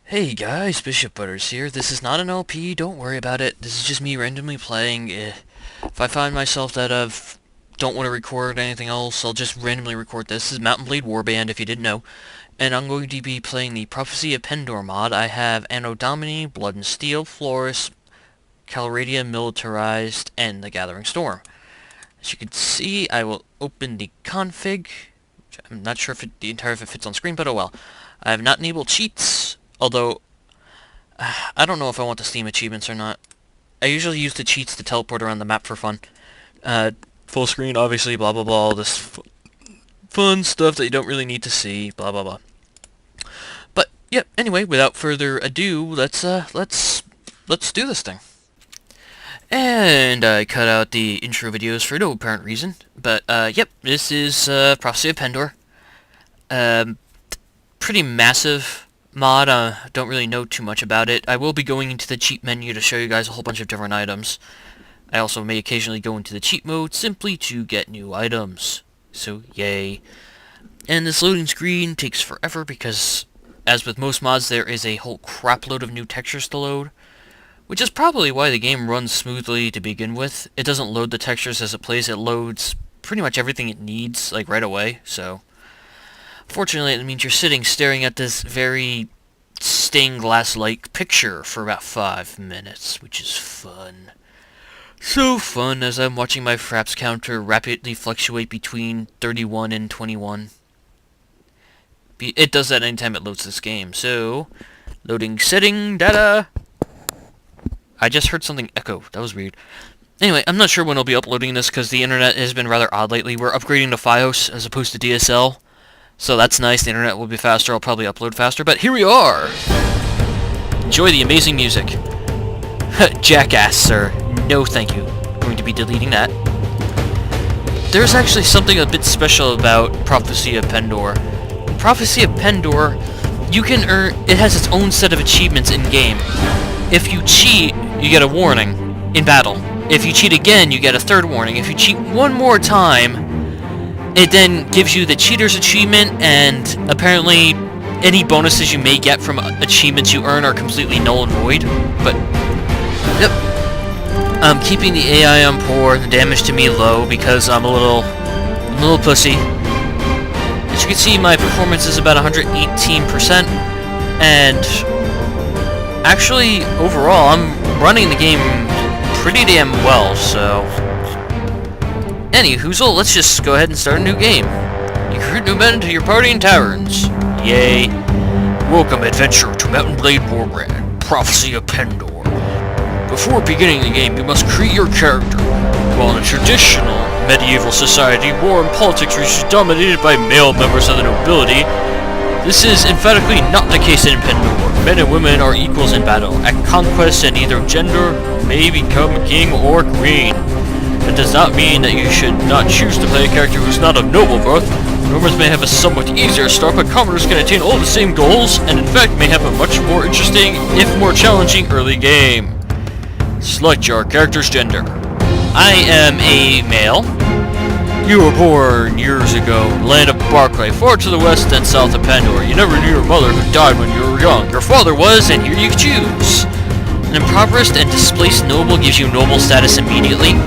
Hey guys, BishopButters here. This is not an LP, don't worry about it. This is just me randomly playing. If I find myself that I don't want to record anything else, I'll just randomly record this. This is Mount&Blade Warband, if you didn't know. And I'm going to be playing the Prophesy of Pendor mod. I have Anno Domini, Blood and Steel, Florus, Calradia Militarized, and the Gathering Storm. As you can see, I will open the config, which I'm not sure if the entire of it fits on screen, but oh well. I have not enabled cheats. Although, I don't know if I want the Steam achievements or not. I usually use the cheats to teleport around the map for fun. Full screen, obviously, blah blah blah, all this fun stuff that you don't really need to see, blah blah blah. But, yep, anyway, without further ado, let's do this thing. And I cut out the intro videos for no apparent reason. But, yep, this is Prophesy of Pendor. Pretty massive mod. Don't really know too much about it. I will be going into the cheat menu to show you guys a whole bunch of different items. I also may occasionally go into the cheat mode simply to get new items. So, yay. And this loading screen takes forever because, as with most mods, there is a whole crapload of new textures to load. Which is probably why the game runs smoothly to begin with. It doesn't load the textures as it plays, it loads pretty much everything it needs, like, right away, so... Fortunately, it means you're sitting staring at this very stained glass-like picture for about 5 minutes, which is fun. So fun as I'm watching my fraps counter rapidly fluctuate between 31 and 21. It does that anytime it loads this game, so... Loading setting data! I just heard something echo. That was weird. Anyway, I'm not sure when I'll be uploading this because the internet has been rather odd lately. We're upgrading to Fios as opposed to DSL. So that's nice, the internet will be faster, I'll probably upload faster, but here we are! Enjoy the amazing music. Jackass, sir. No thank you. I'm going to be deleting that. There's actually something a bit special about Prophesy of Pendor. In Prophesy of Pendor, you can earn... It has its own set of achievements in-game. If you cheat, you get a warning in battle. If you cheat again, you get a third warning. If you cheat one more time... It then gives you the Cheater's Achievement, and apparently any bonuses you may get from achievements you earn are completely null and void. But, yep. I'm keeping the AI on poor, the damage to me low, because I'm a little pussy. As you can see, my performance is about 118%, and actually, overall, I'm running the game pretty damn well, so... Anyhoozle, let's just go ahead and start a new game. You recruit new men to your party in taverns. Yay. Welcome, adventurer, to Mount&Blade Warband Prophesy of Pendor. Before beginning the game, you must create your character. While in a traditional medieval society, war and politics are dominated by male members of the nobility, this is emphatically not the case in Pendor. Men and women are equals in battle. At conquest, and either gender may become king or queen. That does not mean that you should not choose to play a character who is not of noble birth. Normals may have a somewhat easier start, but commoners can attain all the same goals, and in fact may have a much more interesting, if more challenging, early game. Select your character's gender. I am a male. You were born years ago in the land of Barclay, far to the west and south of Pendor. You never knew your mother who died when you were young. Your father was, and here you choose. An impoverished and displaced noble gives you noble status immediately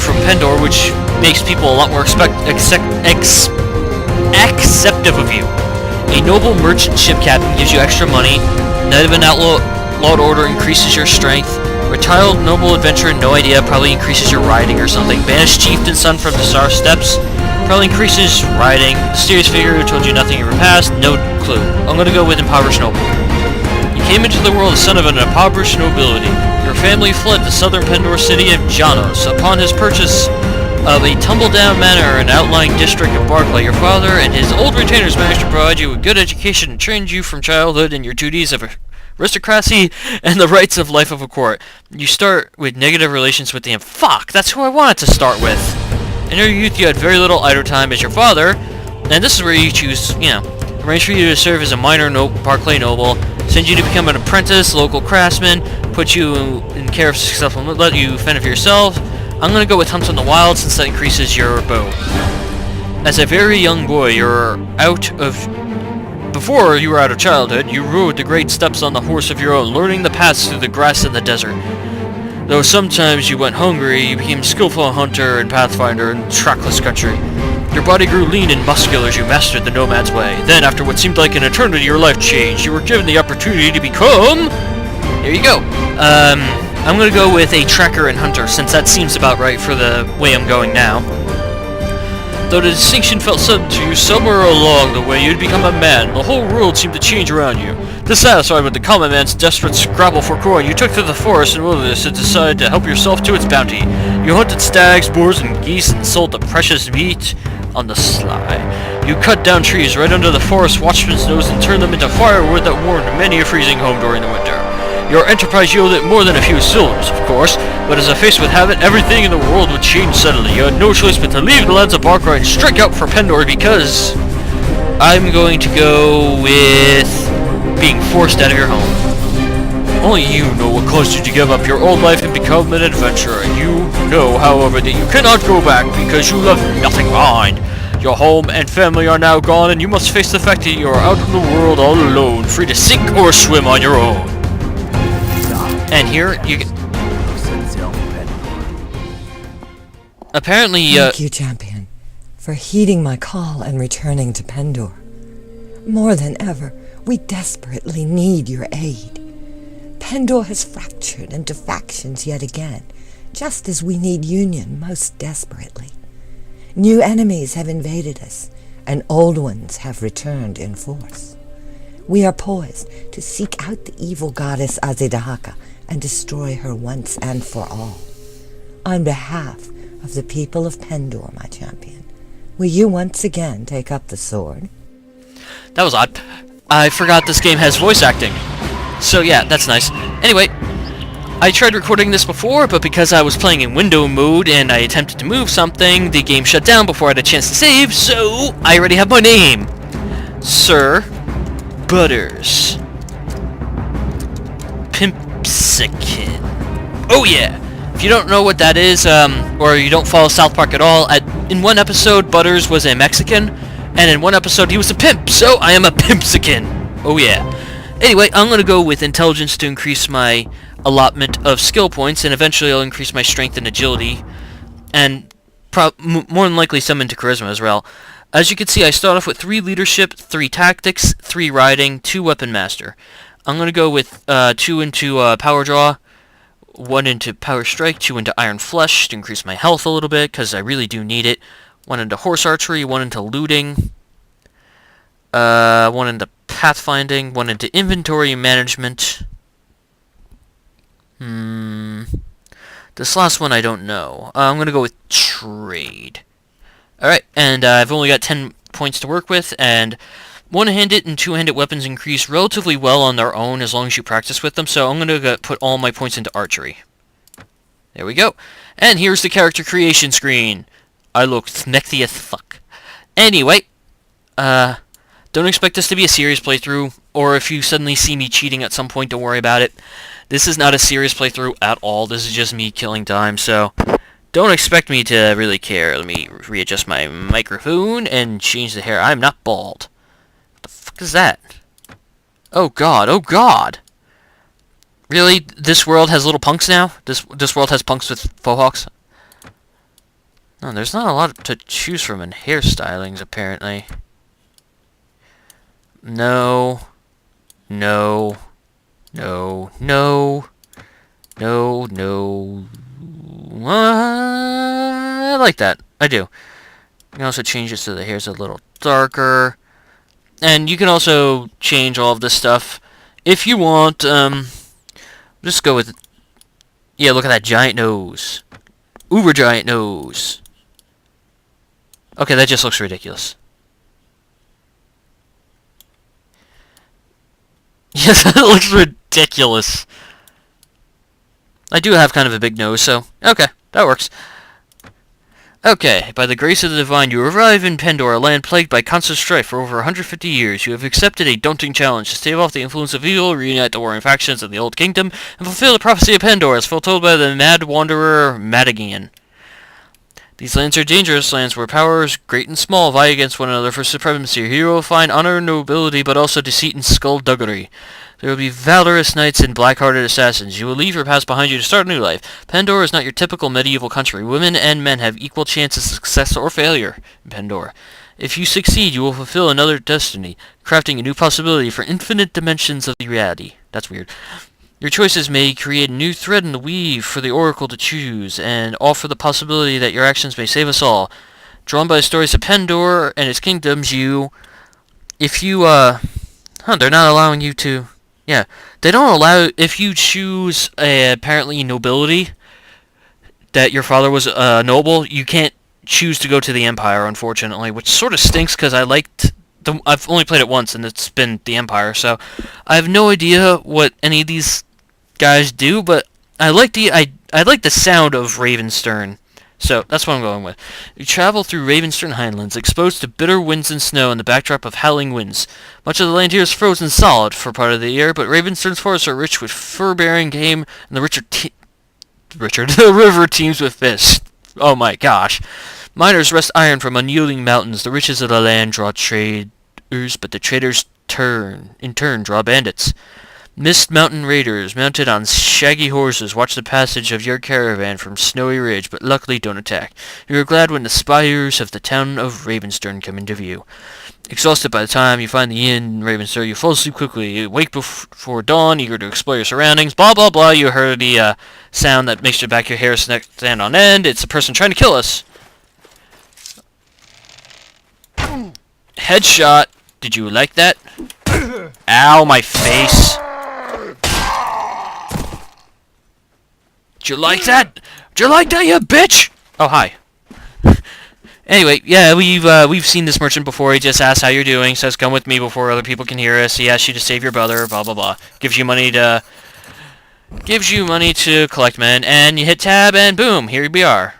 from Pendor, which makes people a lot more acceptive of you. A noble merchant ship captain gives you extra money. Knight of an outlawed order increases your strength. Retired noble adventurer, no idea, probably increases your riding or something. Banished chieftain son from the Star Steps, probably increases riding. Mysterious figure who told you nothing of your past, no clue. I'm gonna go with impoverished noble. You came into the world the son of an impoverished nobility. Your family fled the southern Pendor city of Janos. Upon his purchase of a tumble-down manor in an outlying district of Barclay, your father and his old retainers managed to provide you with good education and trained you from childhood in your duties of aristocracy and the rights of life of a court. You start with negative relations with the Fuck, that's who I wanted to start with. In your youth, you had very little idle time as your father, and this is where you choose, arrange for you to serve as a minor Barclay noble, send you to become an apprentice, local craftsman, put you in care of successful, let you fend for yourself, I'm gonna go with Hunt on the Wild since that increases your bow. As a very young boy, before you were out of childhood, you rode the great steppes on the horse of your own, learning the paths through the grass and the desert. Though sometimes you went hungry, you became skillful hunter and pathfinder in trackless country. Your body grew lean and muscular as you mastered the nomad's way. Then, after what seemed like an eternity, your life changed. You were given the opportunity to become... There you go. I'm gonna go with a tracker and hunter, since that seems about right for the way I'm going now. Though the distinction felt sudden to you, somewhere along the way you'd become a man. The whole world seemed to change around you. Dissatisfied with the common man's desperate scrabble for coin, you took to the forest and wilderness and decided to help yourself to its bounty. You hunted stags, boars, and geese and sold the precious meat on the sly. You cut down trees right under the forest watchman's nose and turned them into firewood that warmed many a freezing home during the winter. Your enterprise yielded more than a few silvers, of course, but as a face with habit, everything in the world would change suddenly. You had no choice but to leave the lands of Barkrai and strike out for Pendor because... I'm going to go with... being forced out of your home. Only you know what caused you to give up your old life and become an adventurer. You know, however, that you cannot go back because you left nothing behind. Your home and family are now gone, and you must face the fact that you are out in the world all alone, free to sink or swim on your own. And here, you get... Apparently, Thank you, champion, for heeding my call and returning to Pendor. More than ever, we desperately need your aid. Pendor has fractured into factions yet again, just as we need union most desperately. New enemies have invaded us, and old ones have returned in force. We are poised to seek out the evil goddess Azedahaka and destroy her once and for all. On behalf of the people of Pendor, my champion, will you once again take up the sword? That was odd. I forgot this game has voice acting. So yeah, that's nice. Anyway, I tried recording this before, but because I was playing in window mode and I attempted to move something, the game shut down before I had a chance to save, so I already have my name. Sir Butters. Pimpsikin. Oh yeah! If you don't know what that is, or you don't follow South Park at all, in one episode Butters was a Mexican, and in one episode he was a pimp, so I am a Pimpsikin. Oh yeah. Anyway, I'm gonna go with intelligence to increase my allotment of skill points, and eventually I'll increase my strength and agility, and more than likely some into charisma as well. As you can see, I start off with 3 leadership, 3 tactics, 3 riding, 2 weapon master. I'm gonna go with 2 into power draw, 1 into power strike, 2 into iron flesh to increase my health a little bit, because I really do need it. 1 into horse archery, 1 into looting, 1 into pathfinding, 1 into inventory management. This last one I don't know. I'm gonna go with trade. Alright, and I've only got 10 points to work with, and one-handed and two-handed weapons increase relatively well on their own as long as you practice with them, so I'm gonna put all my points into archery. There we go. And here's the character creation screen. I look smexy as fuck. Anyway, don't expect this to be a serious playthrough, or if you suddenly see me cheating at some point, don't worry about it. This is not a serious playthrough at all. This is just me killing time, so don't expect me to really care. Let me readjust my microphone and change the hair. I'm not bald. What the fuck is that? Oh god, oh god! Really? This world has little punks now? This world has punks with faux hawks? No, there's not a lot to choose from in hairstylings, apparently. No. No. No. No. No. No. I like that. I do. You can also change it so the hair's a little darker. And you can also change all of this stuff if you want. Just go with... Yeah, look at that giant nose. Uber giant nose. Okay, that just looks ridiculous. Yes, that looks ridiculous. I do have kind of a big nose, so... Okay, that works. Okay, by the grace of the divine, you arrive in Pendor, a land plagued by constant strife for over 150 years. You have accepted a daunting challenge to stave off the influence of evil, reunite the warring factions of the Old Kingdom, and fulfill the prophecy of Pendor as foretold by the mad wanderer Madagian. These lands are dangerous lands where powers, great and small, vie against one another for supremacy. Here you will find honor and nobility, but also deceit and skullduggery. There will be valorous knights and black-hearted assassins. You will leave your past behind you to start a new life. Pendor is not your typical medieval country. Women and men have equal chances of success or failure in Pendor. If you succeed, you will fulfill another destiny, crafting a new possibility for infinite dimensions of the reality. That's weird. Your choices may create a new thread in the weave for the Oracle to choose, and offer the possibility that your actions may save us all. Drawn by the stories of Pendor and its kingdoms, they're not allowing you to, they don't allow, if you choose, apparently, nobility, that your father was a noble, you can't choose to go to the Empire, unfortunately, which sort of stinks, because I've only played it once, and it's been the Empire, so I have no idea what any of these guys do, but I like the sound of Ravenstern, so that's what I'm going with. You travel through Ravenstern Highlands, exposed to bitter winds and snow in the backdrop of howling winds. Much of the land here is frozen solid for part of the year, but Ravenstern's forests are rich with fur-bearing game, and the river teems with fish. Oh my gosh. Miners wrest iron from unyielding mountains. The riches of the land draw traders, but the traders in turn draw bandits. Mist mountain raiders, mounted on shaggy horses, watch the passage of your caravan from Snowy Ridge, but luckily don't attack. You are glad when the spires of the town of Ravenstern come into view. Exhausted by the time you find the inn in Ravenstern, you fall asleep quickly. You wake before dawn, eager to explore your surroundings. Blah, blah, blah. You heard the sound that makes your back of your hair stand on end. It's a person trying to kill us. Headshot. Did you like that? Ow, my face. Did you like that? Did you like that, you bitch? Oh, hi. Anyway, yeah, we've seen this merchant before. He just asks how you're doing, says come with me before other people can hear us. He asks you to save your brother, blah blah blah. Gives you money to collect men, and you hit tab, and boom, here we are.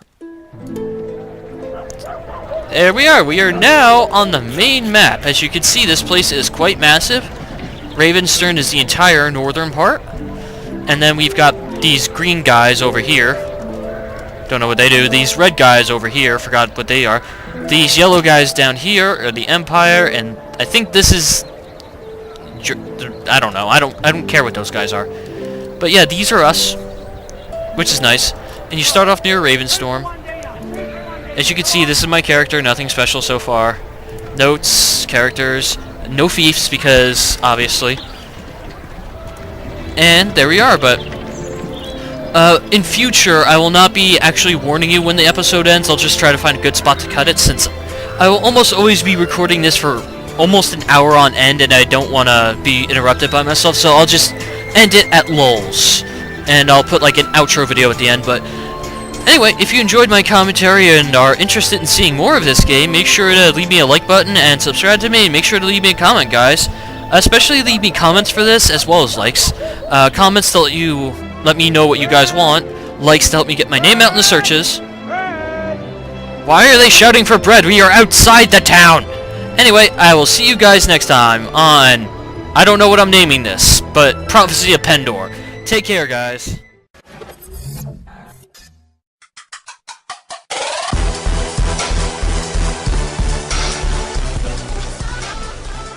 There we are. We are now on the main map. As you can see, this place is quite massive. Ravenstern is the entire northern part, and then we've got these green guys over here. Don't know what they do. These red guys over here, forgot what they are. These yellow guys down here are the Empire, and I think this is... I don't know. I don't care what those guys are. But yeah, these are us, which is nice. And you start off near Ravenstorm. As you can see, this is my character. Nothing special so far. Notes, characters, no fiefs because obviously. And there we are. But in future, I will not be actually warning you when the episode ends. I'll just try to find a good spot to cut it, since I will almost always be recording this for almost an hour on end, and I don't want to be interrupted by myself, so I'll just end it at lulls. And I'll put like an outro video at the end, but anyway, if you enjoyed my commentary and are interested in seeing more of this game, make sure to leave me a like button and subscribe to me, and make sure to leave me a comment, guys. Especially leave me comments for this, as well as likes. Comments to let me know what you guys want. Likes to help me get my name out in the searches. Why are they shouting for bread? We are outside the town! Anyway, I will see you guys next time on... I don't know what I'm naming this, but Prophecy of Pendor. Take care, guys.